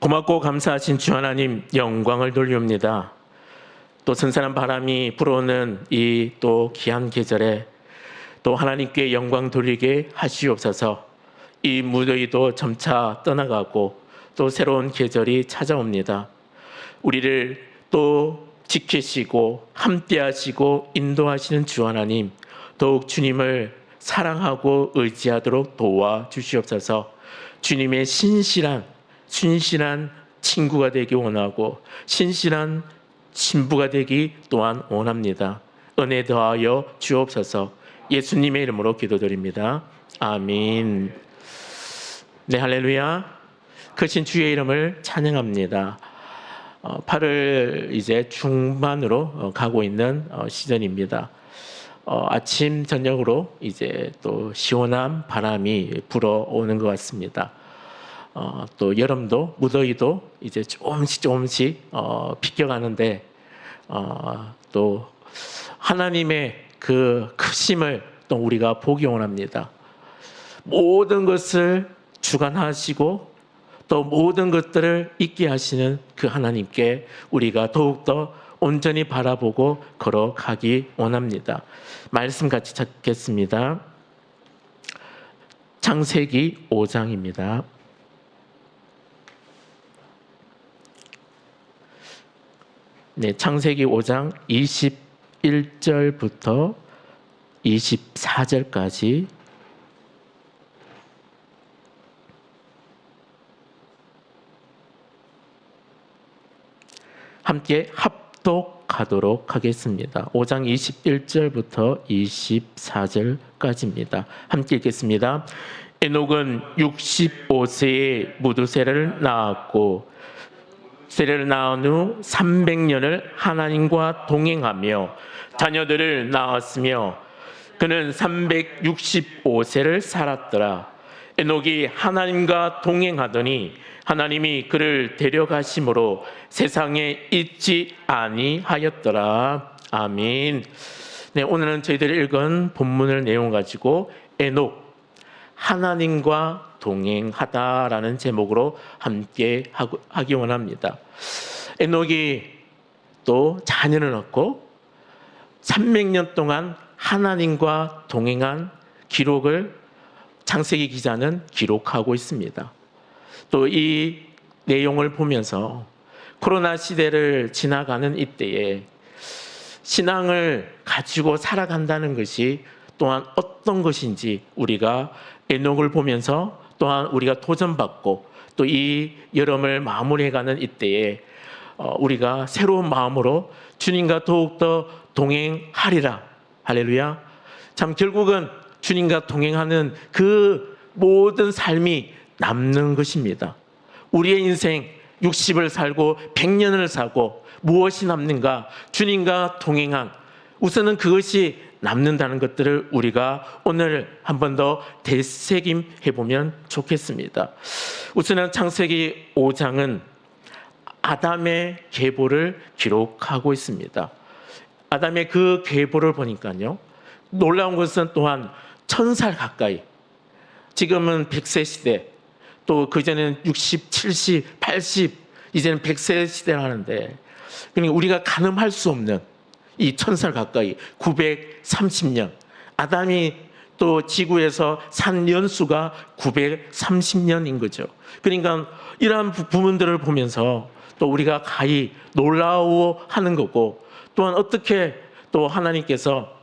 고맙고 감사하신 주 하나님 영광을 돌리옵니다. 또 선선한 바람이 불어오는 이 또 귀한 계절에 또 하나님께 영광 돌리게 하시옵소서. 이 무더위도 점차 떠나가고 또 새로운 계절이 찾아옵니다. 우리를 또 지키시고 함께하시고 인도하시는 주 하나님, 더욱 주님을 사랑하고 의지하도록 도와주시옵소서. 주님의 신실한 친구가 되기 원하고 신실한 신부가 되기 또한 원합니다. 은혜 더하여 주옵소서. 예수님의 이름으로 기도드립니다. 아멘. 네, 할렐루야. 크신 주의 이름을 찬양합니다. 8월 이제 중반으로 가고 있는 시즌입니다. 아침 저녁으로 이제 또 시원한 바람이 불어오는 것 같습니다. 또 여름도 무더위도 이제 조금씩 비껴가는데 또 하나님의 그 크심을 또 우리가 보기 원합니다. 모든 것을 주관하시고 또 모든 것들을 있게 하시는 그 하나님께 우리가 더욱더 온전히 바라보고 걸어가기 원합니다. 말씀 같이 찾겠습니다. 창세기 5장입니다. 네, 창세기 5장 21절부터 24절까지 함께 합독하도록 하겠습니다. 5장 21절부터 24절까지입니다. 함께 읽겠습니다. 에녹은 65세에 무두세를 낳았고 세례를 낳은 후 300년을 하나님과 동행하며 자녀들을 낳았으며 그는 365세를 살았더라. 에녹이 하나님과 동행하더니 하나님이 그를 데려가심으로 세상에 있지 아니하였더라. 아멘. 네, 오늘은 저희들이 읽은 본문을 내용 가지고 에녹, 하나님과 동행하다라는 제목으로 함께 하기 원합니다. 에녹이 또 자녀를 얻고 300년 동안 하나님과 동행한 기록을 창세기 기자는 기록하고 있습니다. 또 이 내용을 보면서 코로나 시대를 지나가는 이때에 신앙을 가지고 살아간다는 것이 또한 어떤 것인지 우리가 에녹을 보면서 또한 우리가 도전받고 또 이 여름을 마무리해가는 이때에 우리가 새로운 마음으로 주님과 더욱더 동행하리라. 할렐루야. 참 결국은 주님과 동행하는 그 모든 삶이 남는 것입니다. 우리의 인생 60을 살고 100년을 살고 무엇이 남는가? 주님과 동행한 우선은 그것이 남는다는 것들을 우리가 오늘 한 번 더 되새김해 보면 좋겠습니다. 우선은 창세기 5장은 아담의 계보를 기록하고 있습니다. 아담의 그 계보를 보니까요, 놀라운 것은 또한 1000살 가까이, 지금은 100세 시대, 또 그전에는 60, 70, 80, 이제는 100세 시대를 하는데, 그러니까 우리가 가늠할 수 없는 이 1000살 가까이 930년, 아담이 또 지구에서 산 연수가 930년인 거죠. 그러니까 이러한 부분들을 보면서 또 우리가 가히 놀라워하는 거고, 또한 어떻게 또 하나님께서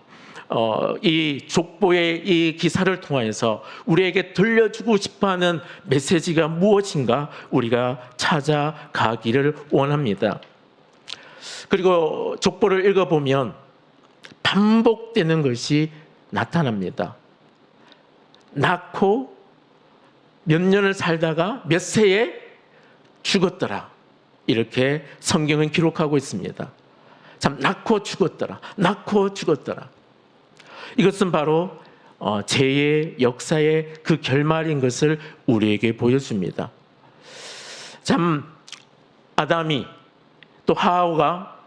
이 족보의 이 기사를 통하여서 우리에게 들려주고 싶어하는 메시지가 무엇인가 우리가 찾아가기를 원합니다. 그리고 족보를 읽어보면 반복되는 것이 나타납니다. 낳고 몇 년을 살다가 몇 세에 죽었더라. 이렇게 성경은 기록하고 있습니다. 참, 낳고 죽었더라. 낳고 죽었더라. 이것은 바로 죄의 역사의 그 결말인 것을 우리에게 보여줍니다. 참, 아담이 또 하와가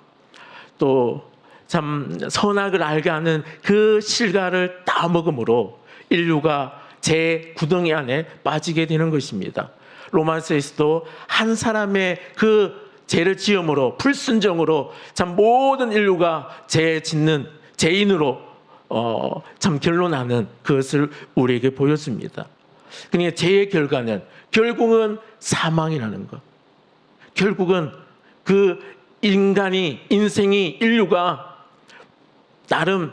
또 참 선악을 알게 하는 그 실과를 다 먹음으로 인류가 제 구덩이 안에 빠지게 되는 것입니다. 로마서에서도 한 사람의 그 죄를 지음으로 불순종으로 참 모든 인류가 죄 짓는 죄인으로 참 결론나는 그것을 우리에게 보여줍니다. 그러니까 죄의 결과는 결국은 사망이라는 것. 결국은 그 인생이 인류가 나름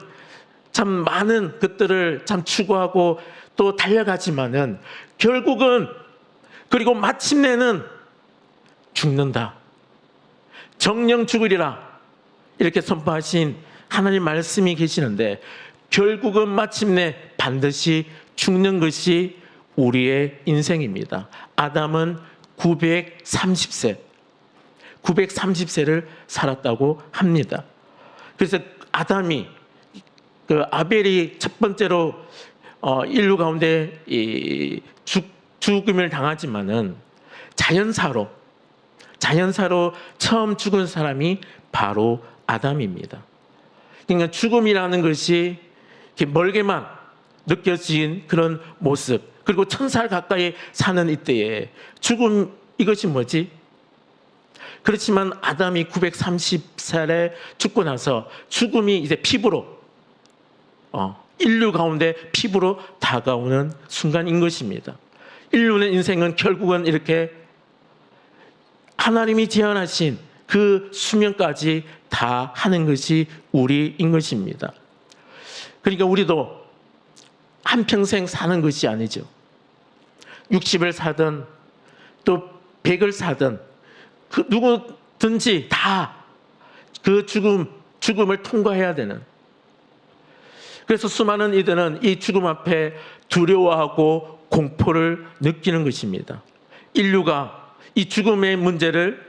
참 많은 것들을 참 추구하고 또 달려가지만은 결국은 그리고 마침내는 죽는다. 정령 죽으리라 이렇게 선포하신 하나님 말씀이 계시는데 결국은 마침내 반드시 죽는 것이 우리의 인생입니다. 아담은 930세를 살았다고 합니다. 그래서 아담이 그 아벨이 첫 번째로 인류 가운데 죽음을 당하지만은 자연사로 처음 죽은 사람이 바로 아담입니다. 그러니까 죽음이라는 것이 이렇게 멀게만 느껴진 그런 모습, 그리고 1000살 가까이 사는 이때에 죽음, 이것이 뭐지? 그렇지만 아담이 930살에 죽고 나서 죽음이 이제 피부로 인류 가운데 피부로 다가오는 순간인 것입니다. 인류의 인생은 결국은 이렇게 하나님이 제안하신 그 수명까지 다 하는 것이 우리인 것입니다. 그러니까 우리도 한평생 사는 것이 아니죠. 60을 사든 또 100을 사든 그 누구든지 다 그 죽음을 통과해야 되는. 그래서 수많은 이들은 이 죽음 앞에 두려워하고 공포를 느끼는 것입니다. 인류가 이 죽음의 문제를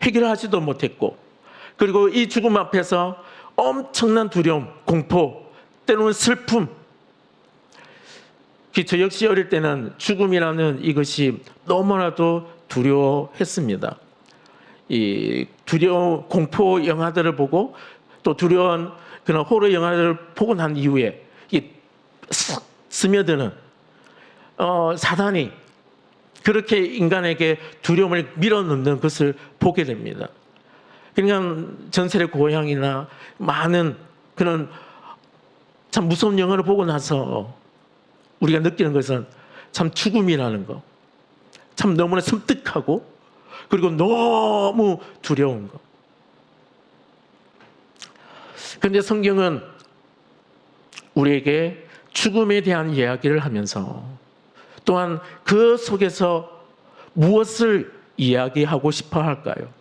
해결하지도 못했고, 그리고 이 죽음 앞에서 엄청난 두려움, 공포, 때로는 슬픔. 저 역시 어릴 때는 죽음이라는 이것이 너무나도 두려워했습니다. 이 두려운 공포 영화들을 보고 또 두려운 그런 호러 영화를 보고 난 이후에 스며드는 사단이 그렇게 인간에게 두려움을 밀어넣는 것을 보게 됩니다. 그러니까 전설의 고향이나 많은 그런 참 무서운 영화를 보고 나서 우리가 느끼는 것은 참 죽음이라는 거, 참 너무나 섬뜩하고 그리고 너무 두려운 거. 그런데 성경은 우리에게 죽음에 대한 이야기를 하면서 또한 그 속에서 무엇을 이야기하고 싶어 할까요?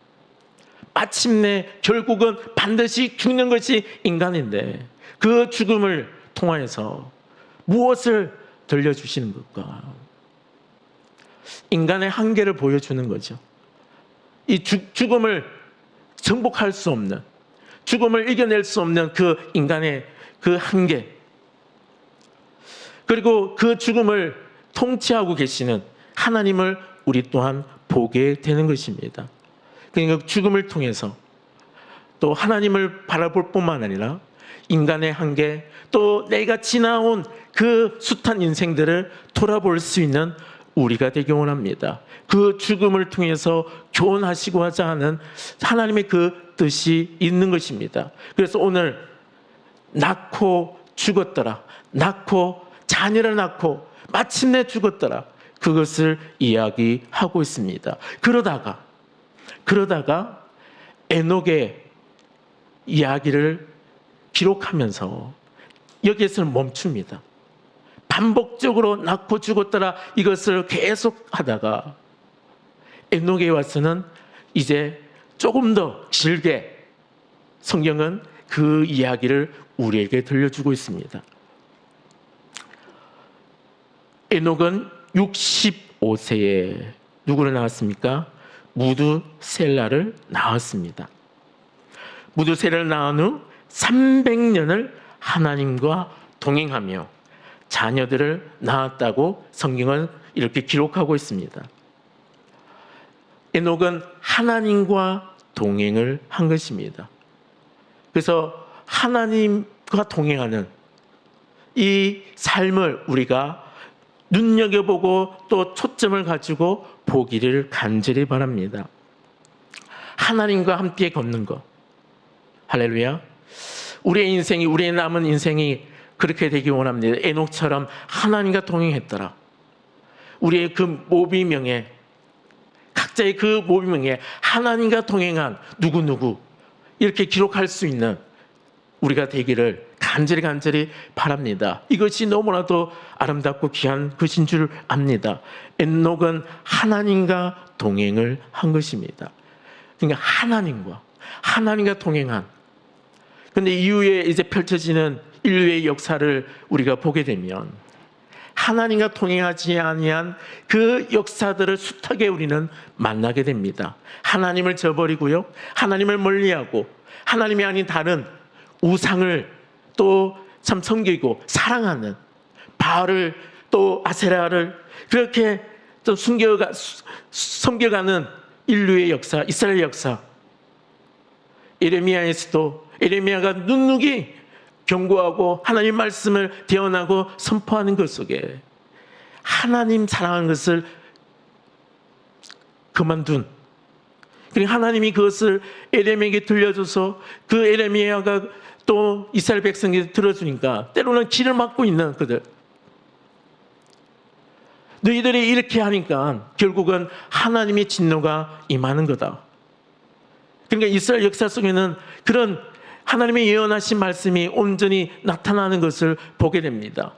마침내 결국은 반드시 죽는 것이 인간인데 그 죽음을 통하여서 무엇을 들려주시는 걸까? 인간의 한계를 보여주는 거죠. 이 죽음을 정복할 수 없는, 죽음을 이겨낼 수 없는 그 인간의 그 한계, 그리고 그 죽음을 통치하고 계시는 하나님을 우리 또한 보게 되는 것입니다. 그러니까 죽음을 통해서 또 하나님을 바라볼 뿐만 아니라 인간의 한계, 또 내가 지나온 그 숱한 인생들을 돌아볼 수 있는 우리가 되기 원합니다. 그 죽음을 통해서 교훈하시고자 하는 하나님의 그 뜻이 있는 것입니다. 그래서 오늘 낳고 죽었더라, 낳고 자녀를 낳고 마침내 죽었더라, 그것을 이야기하고 있습니다. 그러다가 에녹의 이야기를 기록하면서 여기에서는 멈춥니다. 반복적으로 낳고 죽었더라 이것을 계속 하다가 에녹에 와서는 이제 조금 더 길게 성경은 그 이야기를 우리에게 들려주고 있습니다. 에녹은 65세에 누구를 낳았습니까? 무두셀라를 낳았습니다. 무두셀라를 낳은 후 300년을 하나님과 동행하며 자녀들을 낳았다고 성경은 이렇게 기록하고 있습니다. 에녹은 하나님과 동행을 한 것입니다. 그래서 하나님과 동행하는 이 삶을 우리가 눈여겨보고 또 초점을 가지고 보기를 간절히 바랍니다. 하나님과 함께 걷는 것. 할렐루야. 우리의 인생이, 우리의 남은 인생이 그렇게 되기 원합니다. 에녹처럼 하나님과 동행했더라. 우리의 그 모비명에, 각자의 그 모비명에 하나님과 동행한 누구누구 이렇게 기록할 수 있는 우리가 되기를 간절히 바랍니다. 이것이 너무나도 아름답고 귀한 것인 줄 압니다. 에녹은 하나님과 동행을 한 것입니다. 그러니까 하나님과 동행한. 그런데 이후에 이제 펼쳐지는 인류의 역사를 우리가 보게 되면 하나님과 동행하지 아니한 그 역사들을 숱하게 우리는 만나게 됩니다. 하나님을 저버리고요, 하나님을 멀리하고 하나님이 아닌 다른 우상을 또 참 섬기고 사랑하는 바알을 또 아세라를 그렇게 또 섬겨가는 인류의 역사, 이스라엘 역사. 에레미야에서도 에레미야가 눅눅이 경고하고 하나님 말씀을 대언하고 선포하는 것 속에 하나님 사랑하는 것을 그만둔, 그리고 하나님이 그것을 에레미야에게 들려줘서 그 에레미야가 또 이스라엘 백성에게 들어주니까 때로는 길을 막고 있는 그들, 너희들이 이렇게 하니까 결국은 하나님의 진노가 임하는 거다. 그러니까 이스라엘 역사 속에는 그런 하나님의 예언하신 말씀이 온전히 나타나는 것을 보게 됩니다.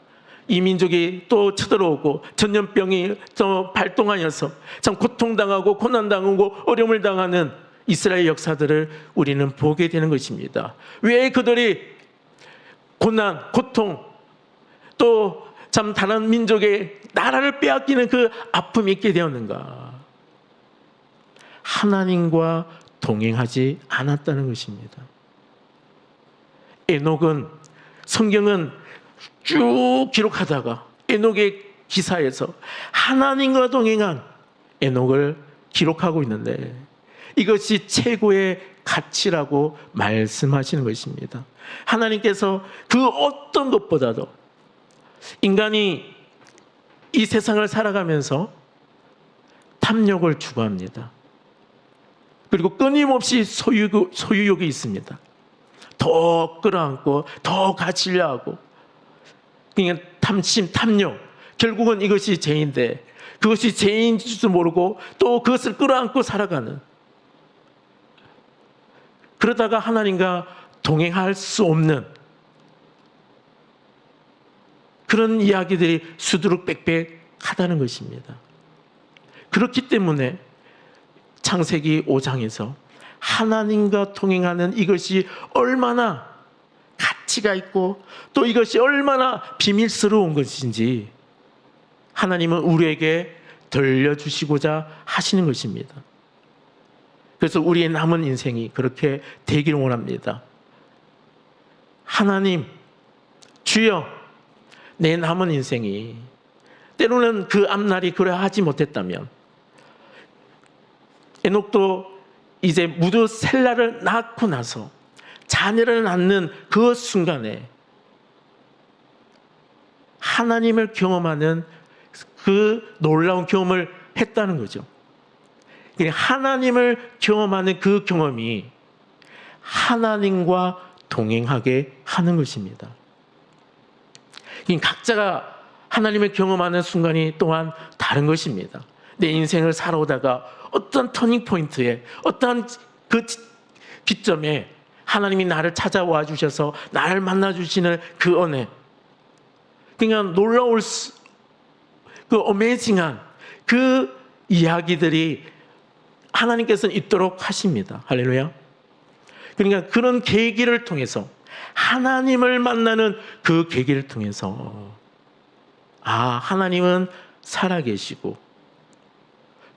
이 민족이 또 쳐들어오고 전염병이 또 발동하여서 참 고통당하고 고난당하고 어려움을 당하는 이스라엘 역사들을 우리는 보게 되는 것입니다. 왜 그들이 고난, 고통, 또 참 다른 민족의 나라를 빼앗기는 그 아픔이 있게 되었는가? 하나님과 동행하지 않았다는 것입니다. 에녹은, 성경은 쭉 기록하다가 에녹의 기사에서 하나님과 동행한 에녹을 기록하고 있는데 이것이 최고의 가치라고 말씀하시는 것입니다. 하나님께서 그 어떤 것보다도 인간이 이 세상을 살아가면서 탐욕을 추구합니다. 그리고 끊임없이 소유욕이 있습니다. 더 끌어안고 더 가지려 하고, 그러니까 탐심, 탐욕, 결국은 이것이 죄인데 그것이 죄인 줄도 모르고 또 그것을 끌어안고 살아가는, 그러다가 하나님과 동행할 수 없는 그런 이야기들이 수두룩빽빽하다는 것입니다. 그렇기 때문에 창세기 5장에서 하나님과 동행하는 이것이 얼마나 가치가 있고 또 이것이 얼마나 비밀스러운 것인지 하나님은 우리에게 들려주시고자 하시는 것입니다. 그래서 우리의 남은 인생이 그렇게 되기를 원합니다. 하나님, 주여, 내 남은 인생이, 때로는 그 앞날이 그러하지 못했다면, 에녹도 이제 무드셀라를 낳고 나서 자녀를 낳는 그 순간에 하나님을 경험하는 그 놀라운 경험을 했다는 거죠. 하나님을 경험하는 그 경험이 하나님과 동행하게 하는 것입니다. 각자가 하나님을 경험하는 순간이 또한 다른 것입니다. 내 인생을 살아오다가 어떤 터닝 포인트에, 어떤 그 기점에 하나님이 나를 찾아와 주셔서 나를 만나 주시는 그 은혜, 그냥 놀라울 그 어메이징한 그 이야기들이 하나님께서는 있도록 하십니다. 할렐루야. 그러니까 그런 계기를 통해서, 하나님을 만나는 그 계기를 통해서, 하나님은 살아계시고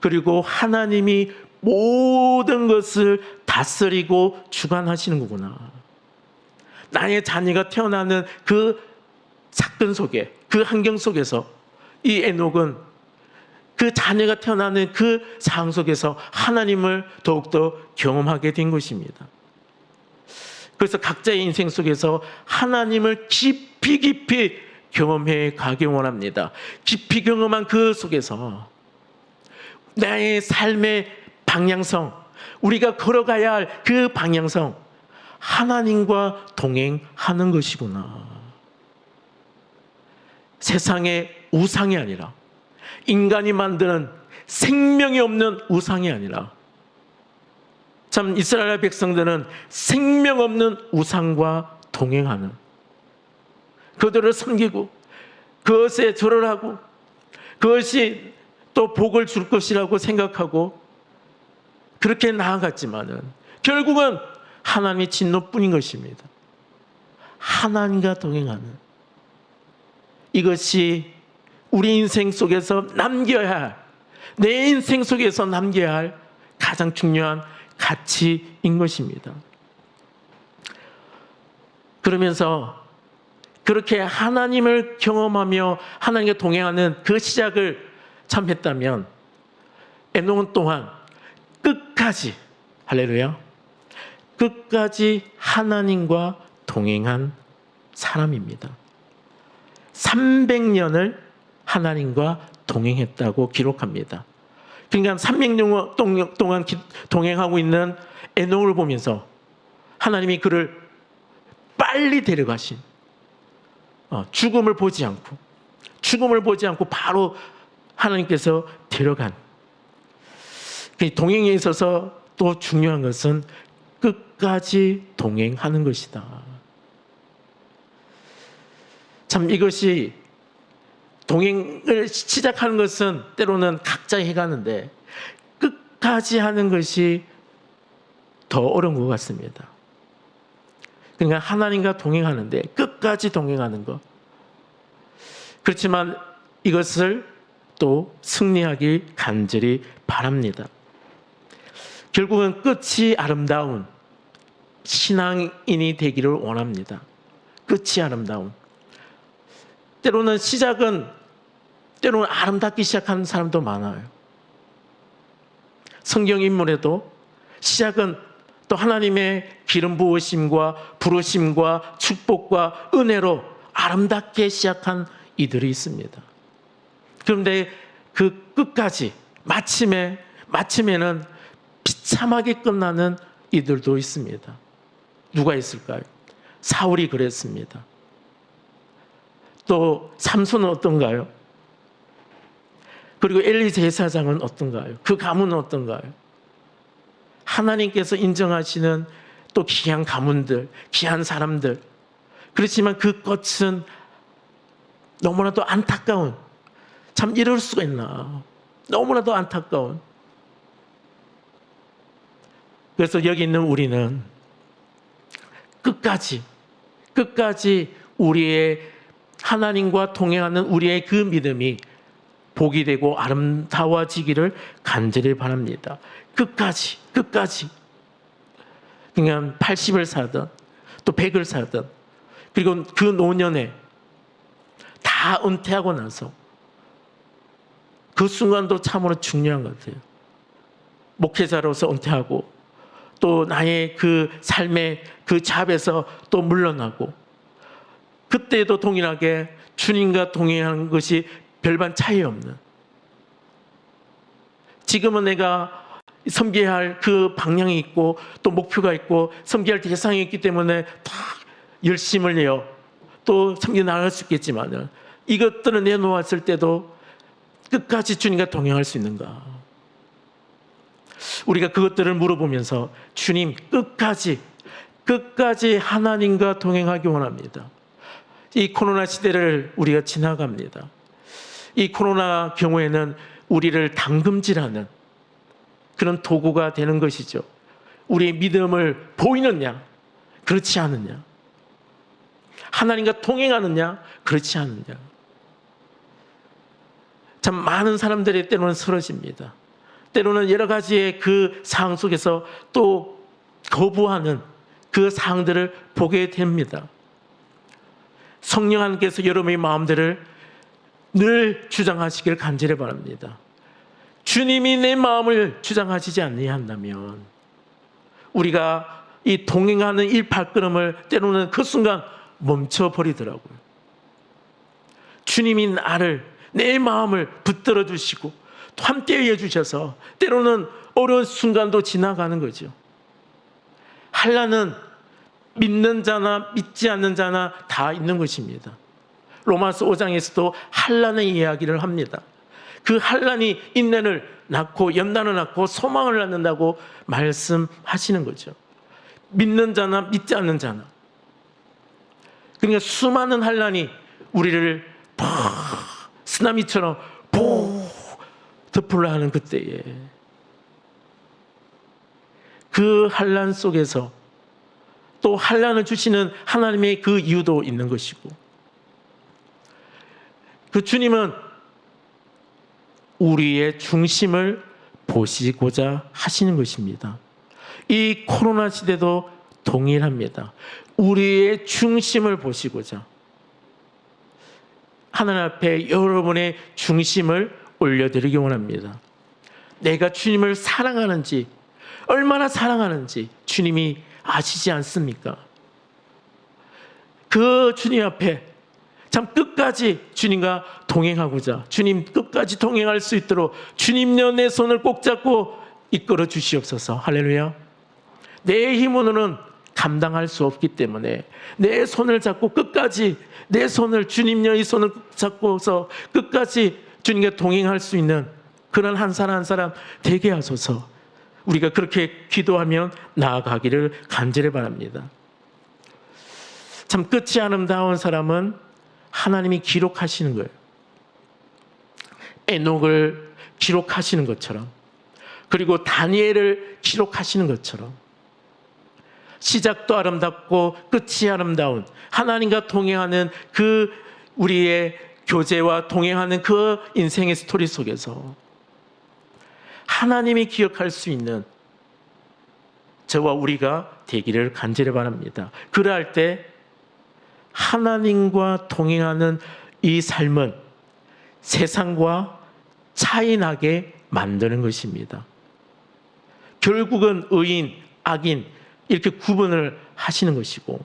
그리고 하나님이 모든 것을 다스리고 주관하시는 거구나. 나의 자녀가 태어나는 그 사건 속에, 그 환경 속에서 이 에녹은 그 자녀가 태어나는 그 상황 속에서 하나님을 더욱더 경험하게 된 것입니다. 그래서 각자의 인생 속에서 하나님을 깊이 경험해 가기 원합니다. 깊이 경험한 그 속에서 나의 삶의 방향성, 우리가 걸어가야 할 그 방향성, 하나님과 동행하는 것이구나. 세상의 우상이 아니라, 인간이 만드는 생명이 없는 우상이 아니라, 참 이스라엘 백성들은 생명 없는 우상과 동행하는, 그들을 섬기고 그것에 절을 그것이 또 복을 줄 것이라고 생각하고 그렇게 나아갔지만은 결국은 하나님의 진노뿐인 것입니다. 하나님과 동행하는, 이것이 우리 인생 속에서 남겨야 할, 내 인생 속에서 남겨야 할 가장 중요한 가치인 것입니다. 그러면서 그렇게 하나님을 경험하며 하나님과 동행하는 그 시작을 참 했다면, 에녹은 또한 끝까지, 할렐루야, 끝까지 하나님과 동행한 사람입니다. 300년을 하나님과 동행했다고 기록합니다. 그러니까 300년 동안 동행하고 있는 에녹을 보면서 하나님이 그를 빨리 데려가신, 죽음을 보지 않고 바로 하나님께서 데려간, 동행에 있어서 또 중요한 것은 끝까지 동행하는 것이다. 참 이것이, 동행을 시작하는 것은 때로는 각자 해가는데 끝까지 하는 것이 더 어려운 것 같습니다. 그러니까 하나님과 동행하는데 끝까지 동행하는 것. 그렇지만 이것을 또 승리하길 간절히 바랍니다. 결국은 끝이 아름다운 신앙인이 되기를 원합니다. 끝이 아름다운. 때로는 때로는 아름답게 시작하는 사람도 많아요. 성경 인물에도 시작은 또 하나님의 기름 부으심과 부르심과 축복과 은혜로 아름답게 시작한 이들이 있습니다. 그런데 그 끝까지 마침에는 비참하게 끝나는 이들도 있습니다. 누가 있을까요? 사울이 그랬습니다. 또 삼손은 어떤가요? 그리고 엘리 제사장은 어떤가요? 그 가문은 어떤가요? 하나님께서 인정하시는 또 귀한 가문들, 귀한 사람들. 그렇지만 그 끝은 너무나도 안타까운, 참 이럴 수가 있나, 너무나도 안타까운. 그래서 여기 있는 우리는 끝까지 우리의 하나님과 동행하는 우리의 그 믿음이 복이 되고 아름다워지기를 간절히 바랍니다. 끝까지. 그냥 80을 살든 또 100을 살든, 그리고 그 노년에 다 은퇴하고 나서 그 순간도 참으로 중요한 것 같아요. 목회자로서 은퇴하고 또 나의 그 삶의 그 잡에서 또 물러나고, 그때도 동일하게 주님과 동행하는 것이 별반 차이 없는, 지금은 내가 섬겨야 할 그 방향이 있고 또 목표가 있고 섬겨야 할 대상이 있기 때문에 다 열심을 내어 또 섬겨 나갈 수 있겠지만, 이것들을 내놓았을 때도 끝까지 주님과 동행할 수 있는가? 우리가 그것들을 물어보면서 주님, 끝까지 하나님과 동행하기 원합니다. 이 코로나 시대를 우리가 지나갑니다. 이 코로나 경우에는 우리를 당금질하는 그런 도구가 되는 것이죠. 우리의 믿음을 보이느냐, 그렇지 않느냐, 하나님과 동행하느냐, 그렇지 않느냐. 참 많은 사람들이 때로는 쓰러집니다. 때로는 여러 가지의 그 상황 속에서 또 거부하는 그 상황들을 보게 됩니다. 성령 하나님께서 여러분의 마음들을 늘 주장하시길 간절히 바랍니다. 주님이 내 마음을 주장하시지 아니한다면 우리가 이 동행하는 이 발걸음을 때로는 그 순간 멈춰버리더라고요. 주님이 나를, 내 마음을 붙들어 주시고 함께 해주셔서 때로는 어려운 순간도 지나가는 거죠. 환난은 믿는 자나 믿지 않는 자나 다 있는 것입니다. 로마서 5장에서도 환난의 이야기를 합니다. 그 환난이 인내를 낳고 연단을 낳고 소망을 낳는다고 말씀하시는 거죠. 믿는 자나 믿지 않는 자나. 그러니까 수많은 환난이 우리를 쓰나미처럼 덮으려 하는 그때에 그 환난 속에서 또 환난을 주시는 하나님의 그 이유도 있는 것이고, 그 주님은 우리의 중심을 보시고자 하시는 것입니다. 이 코로나 시대도 동일합니다. 우리의 중심을 보시고자 하나님 앞에 여러분의 중심을 올려드리기 원합니다. 내가 주님을 사랑하는지, 얼마나 사랑하는지 주님이 아시지 않습니까? 그 주님 앞에 참 끝까지 주님과 동행하고자, 주님 끝까지 동행할 수 있도록 주님여 내 손을 꼭 잡고 이끌어 주시옵소서. 할렐루야. 내 힘으로는 감당할 수 없기 때문에 내 손을 잡고 끝까지, 내 손을, 주님여 이 손을 잡고서 끝까지 주님과 동행할 수 있는 그런 한 사람 한 사람 되게 하소서. 우리가 그렇게 기도하면 나아가기를 간절히 바랍니다. 참 끝이 아름다운 사람은 하나님이 기록하시는 거예요. 에녹을 기록하시는 것처럼, 그리고 다니엘을 기록하시는 것처럼 시작도 아름답고 끝이 아름다운 하나님과 동행하는 그 우리의 교제와 동행하는 그 인생의 스토리 속에서 하나님이 기억할 수 있는 저와 우리가 되기를 간절히 바랍니다. 그러할 때 하나님과 동행하는 이 삶은 세상과 차이 나게 만드는 것입니다. 결국은 의인, 악인 이렇게 구분을 하시는 것이고,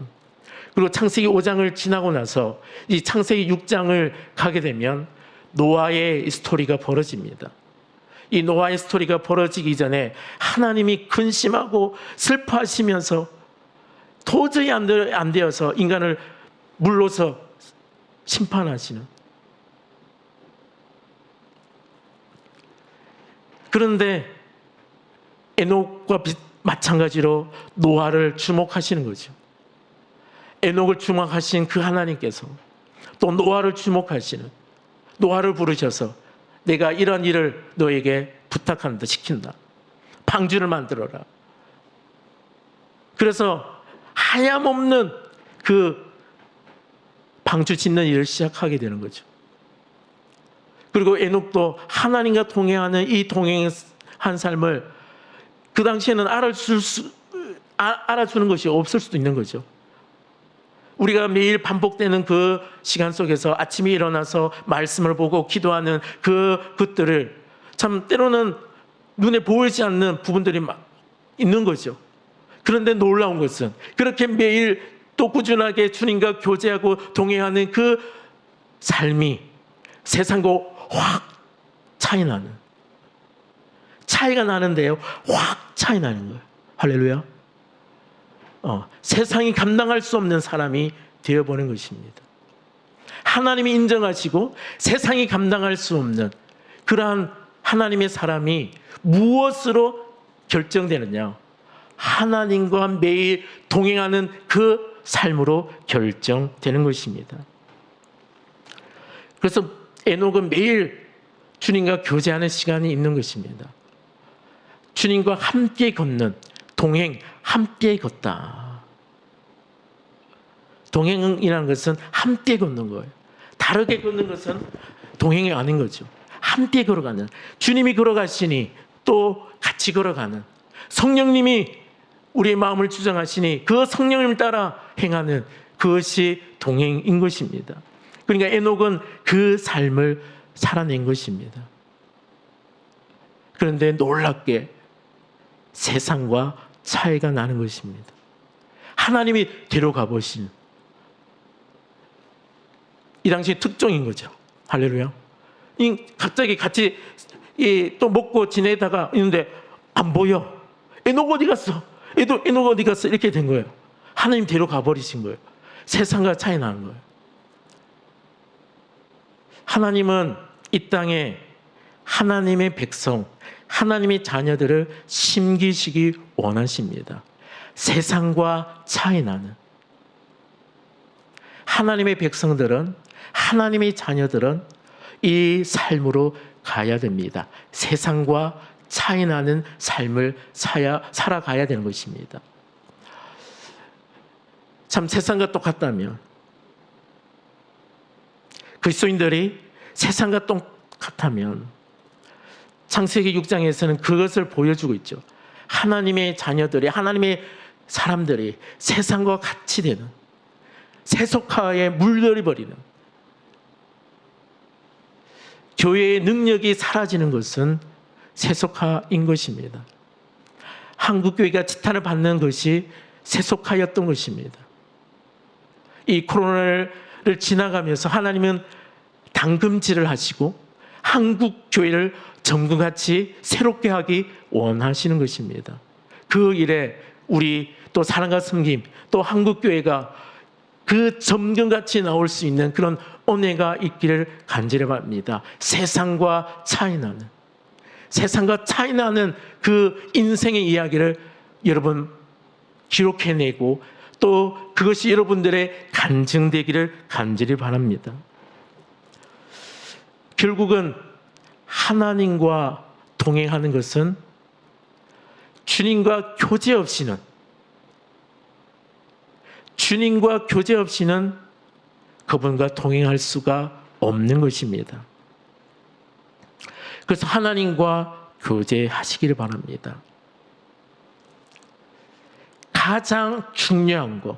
그리고 창세기 5장을 지나고 나서 이 창세기 6장을 가게 되면 노아의 스토리가 벌어집니다. 이 노아의 스토리가 벌어지기 전에 하나님이 근심하고 슬퍼하시면서 도저히 안 되어서 인간을 물로서 심판하시는, 그런데 에녹과 마찬가지로 노아를 주목하시는 거죠. 에녹을 주목하신 그 하나님께서 또 노아를 주목하시는, 노아를 부르셔서 내가 이런 일을 너에게 부탁한다, 시킨다. 방주를 만들어라. 그래서 하염없는 그 방주 짓는 일을 시작하게 되는 거죠. 그리고 에녹도 하나님과 동행하는 이 동행한 삶을 그 당시에는 알아주는 것이 없을 수도 있는 거죠. 우리가 매일 반복되는 그 시간 속에서 아침에 일어나서 말씀을 보고 기도하는 그것들을 참 때로는 눈에 보이지 않는 부분들이 막 있는 거죠. 그런데 놀라운 것은 그렇게 매일 또 꾸준하게 주님과 교제하고 동행하는 그 삶이 세상과 확 차이가 나는데요, 확 차이 나는 거예요. 할렐루야. 세상이 감당할 수 없는 사람이 되어보는 것입니다. 하나님이 인정하시고 세상이 감당할 수 없는 그러한 하나님의 사람이 무엇으로 결정되느냐? 하나님과 매일 동행하는 그 삶으로 결정되는 것입니다. 그래서 에녹은 매일 주님과 교제하는 시간이 있는 것입니다. 주님과 함께 걷는 동행, 함께 걷다. 동행이라는 것은 함께 걷는 거예요. 다르게 걷는 것은 동행이 아닌 거죠. 함께 걸어가는, 주님이 걸어가시니 또 같이 걸어가는, 성령님이 우리의 마음을 주장하시니 그 성령님 따라 행하는 그것이 동행인 것입니다. 그러니까 에녹은 그 삶을 살아낸 것입니다. 그런데 놀랍게 세상과 차이가 나는 것입니다. 하나님이 데려가 보신 이 당시의 특종인 거죠. 할렐루야. 갑자기 같이 또 먹고 지내다가 있는데 안 보여. 에녹 어디 갔어? 에녹 어디 갔어? 이렇게 된 거예요. 하나님 뒤로 가버리신 거예요. 세상과 차이 나는 거예요. 하나님은 이 땅에 하나님의 백성, 하나님의 자녀들을 심기시기 원하십니다. 세상과 차이 나는 하나님의 백성들은, 하나님의 자녀들은 이 삶으로 가야 됩니다. 세상과 차이 나는 삶을 살아가야 되는 것입니다. 참 세상과 똑같다면, 그리스도인들이 세상과 똑같다면 창세기 6장에서는 그것을 보여주고 있죠. 하나님의 자녀들이, 하나님의 사람들이 세상과 같이 되는, 세속화에 물들어버리는, 교회의 능력이 사라지는 것은 세속화인 것입니다. 한국교회가 지탄을 받는 것이 세속화였던 것입니다. 이 코로나를 지나가면서 하나님은 당금질을 하시고 한국교회를 전국같이 새롭게 하기 원하시는 것입니다. 그 일에 우리 또 사랑과 섬김, 또 한국교회가 그 점검같이 나올 수 있는 그런 은혜가 있기를 간절히 바랍니다. 세상과 차이 나는 그 인생의 이야기를 여러분 기록해내고 또 그것이 여러분들의 간증되기를 간절히 바랍니다. 결국은 하나님과 동행하는 것은 주님과 교제 없이는 그분과 동행할 수가 없는 것입니다. 그래서 하나님과 교제하시기를 바랍니다. 가장 중요한 것,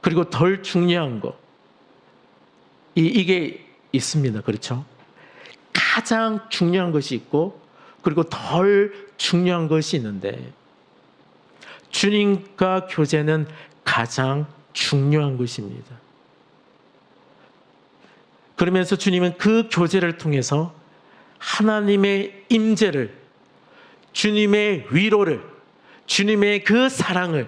그리고 덜 중요한 것, 이게 있습니다. 그렇죠? 가장 중요한 것이 있고, 그리고 덜 중요한 것이 있는데, 주님과 교제는 가장 중요한 것입니다. 그러면서 주님은 그 교제를 통해서 하나님의 임재를, 주님의 위로를, 주님의 그 사랑을,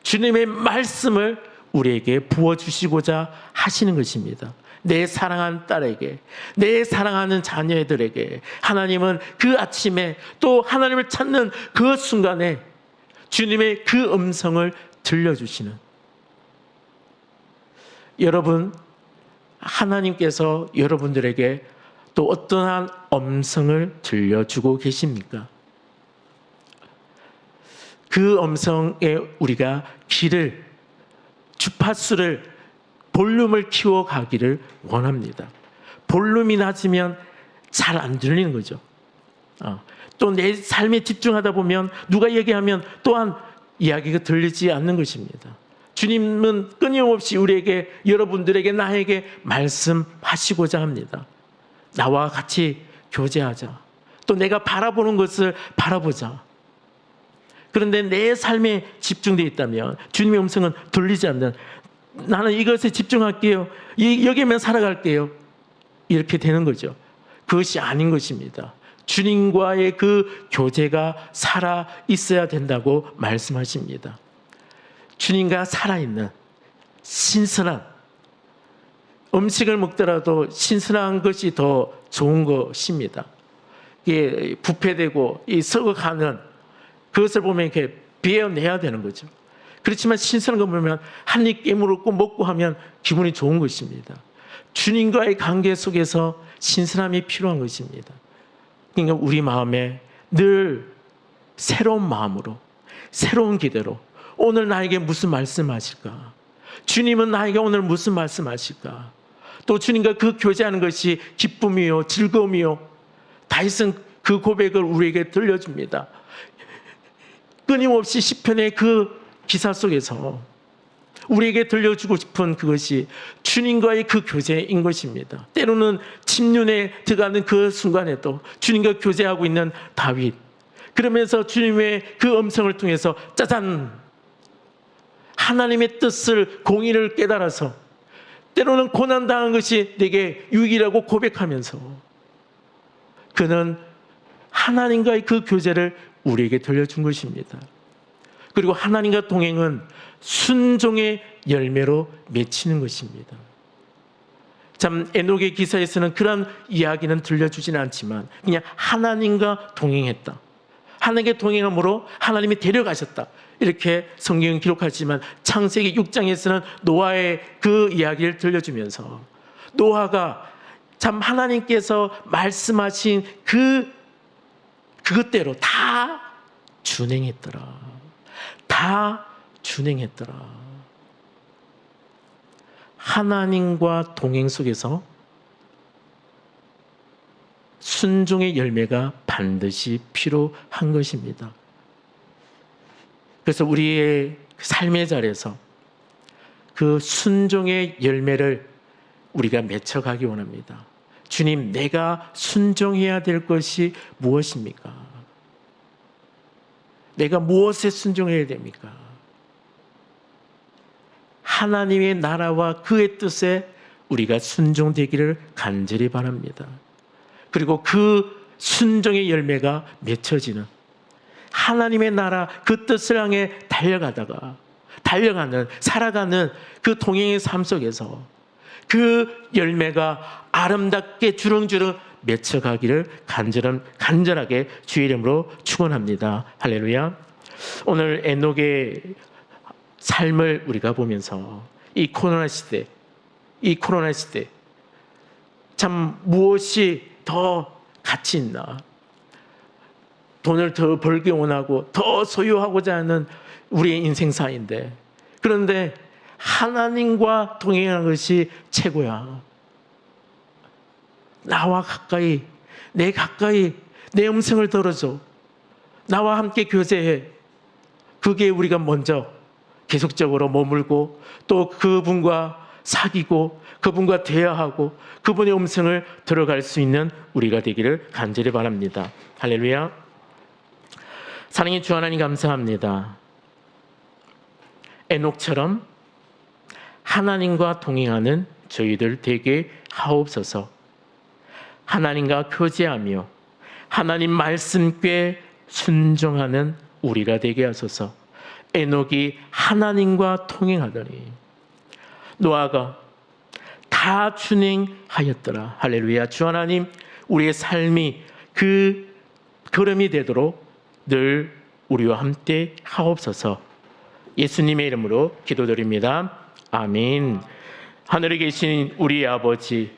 주님의 말씀을 우리에게 부어주시고자 하시는 것입니다. 내 사랑하는 딸에게, 내 사랑하는 자녀들에게 하나님은 그 아침에 또 하나님을 찾는 그 순간에 주님의 그 음성을 들려주시는, 여러분, 하나님께서 여러분들에게 또 어떠한 음성을 들려주고 계십니까? 그 음성에 우리가 귀를, 주파수를, 볼륨을 키워가기를 원합니다. 볼륨이 낮으면 잘 안 들리는 거죠. 또 내 삶에 집중하다 보면 누가 얘기하면 또한 이야기가 들리지 않는 것입니다. 주님은 끊임없이 우리에게, 여러분들에게, 나에게 말씀하시고자 합니다. 나와 같이 교제하자. 또 내가 바라보는 것을 바라보자. 그런데 내 삶에 집중되어 있다면 주님의 음성은 들리지 않는, 나는 이것에 집중할게요, 여기면 살아갈게요, 이렇게 되는 거죠. 그것이 아닌 것입니다. 주님과의 그 교제가 살아 있어야 된다고 말씀하십니다. 주님과 살아있는 신선한 음식을 먹더라도 신선한 것이 더 좋은 것입니다. 이게 부패되고 썩어가는 그것을 보면 이렇게 베어내야 되는 거죠. 그렇지만 신선한 거 보면 한 입 깨물고 먹고 하면 기분이 좋은 것입니다. 주님과의 관계 속에서 신선함이 필요한 것입니다. 그러니까 우리 마음에 늘 새로운 마음으로, 새로운 기대로 오늘 나에게 무슨 말씀하실까? 주님은 나에게 오늘 무슨 말씀하실까? 또 주님과 그 교제하는 것이 기쁨이요, 즐거움이요, 다윗은 그 고백을 우리에게 들려줍니다. 끊임없이 시편의 그 기사 속에서 우리에게 들려주고 싶은 그것이 주님과의 그 교제인 것입니다. 때로는 침륜에 들어가는 그 순간에도 주님과 교제하고 있는 다윗, 그러면서 주님의 그 음성을 통해서 짜잔, 하나님의 뜻을, 공의를 깨달아서 때로는 고난당한 것이 내게 유익이라고 고백하면서 그는 하나님과의 그 교제를 우리에게 들려준 것입니다. 그리고 하나님과 동행은 순종의 열매로 맺히는 것입니다. 참 에녹의 기사에서는 그런 이야기는 들려주지는 않지만 그냥 하나님과 동행했다, 하나님께 동행함으로 하나님이 데려가셨다, 이렇게 성경은 기록하지만 창세기 6장에서는 노아의 그 이야기를 들려주면서 노아가 참 하나님께서 말씀하신 그것대로 다 준행했더라. 다 준행했더라. 하나님과 동행 속에서 순종의 열매가 반드시 필요한 것입니다. 그래서 우리의 삶의 자리에서 그 순종의 열매를 우리가 맺혀가기 원합니다. 주님, 내가 순종해야 될 것이 무엇입니까? 내가 무엇에 순종해야 됩니까? 하나님의 나라와 그의 뜻에 우리가 순종되기를 간절히 바랍니다. 그리고 그 순종의 열매가 맺혀지는 하나님의 나라 그 뜻을 향해 살아가는 그 동행의 삶 속에서 그 열매가 아름답게 주렁주렁 맺혀가기를 간절하게 주의 이름으로 축원합니다. 할렐루야. 오늘 에녹의 삶을 우리가 보면서 이 코로나 시대 참 무엇이 더 가치 있나? 돈을 더 벌기 원하고 더 소유하고자 하는 우리의 인생사인데, 그런데 하나님과 동행하는 것이 최고야. 나와 가까이, 내 음성을 들어줘. 나와 함께 교제해. 그게 우리가 먼저 계속적으로 머물고 또 그분과 사귀고 그분과 대화하고 그분의 음성을 들어갈 수 있는 우리가 되기를 간절히 바랍니다. 할렐루야. 사랑의 주 하나님, 감사합니다. 에녹처럼 하나님과 동행하는 저희들 되게 하옵소서. 하나님과 교제하며 하나님 말씀께 순종하는 우리가 되게 하소서. 에녹이 하나님과 동행하더니 노아가 다 준행하였더라. 할렐루야. 주 하나님, 우리의 삶이 그 걸음이 되도록 늘 우리와 함께 하옵소서. 예수님의 이름으로 기도드립니다. 아멘. 하늘에 계신 우리 아버지의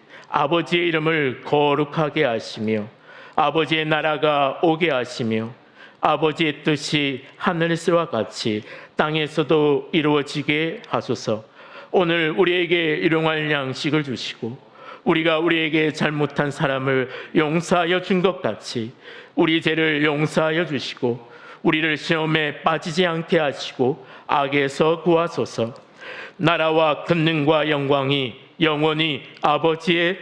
이름을 거룩하게 하시며 아버지의 나라가 오게 하시며 아버지의 뜻이 하늘에서와 같이 땅에서도 이루어지게 하소서. 오늘 우리에게 일용할 양식을 주시고 우리가 우리에게 잘못한 사람을 용서하여 준 것 같이 우리 죄를 용서하여 주시고 우리를 시험에 빠지지 않게 하시고 악에서 구하소서. 나라와 권능과 영광이 영원히 아버지의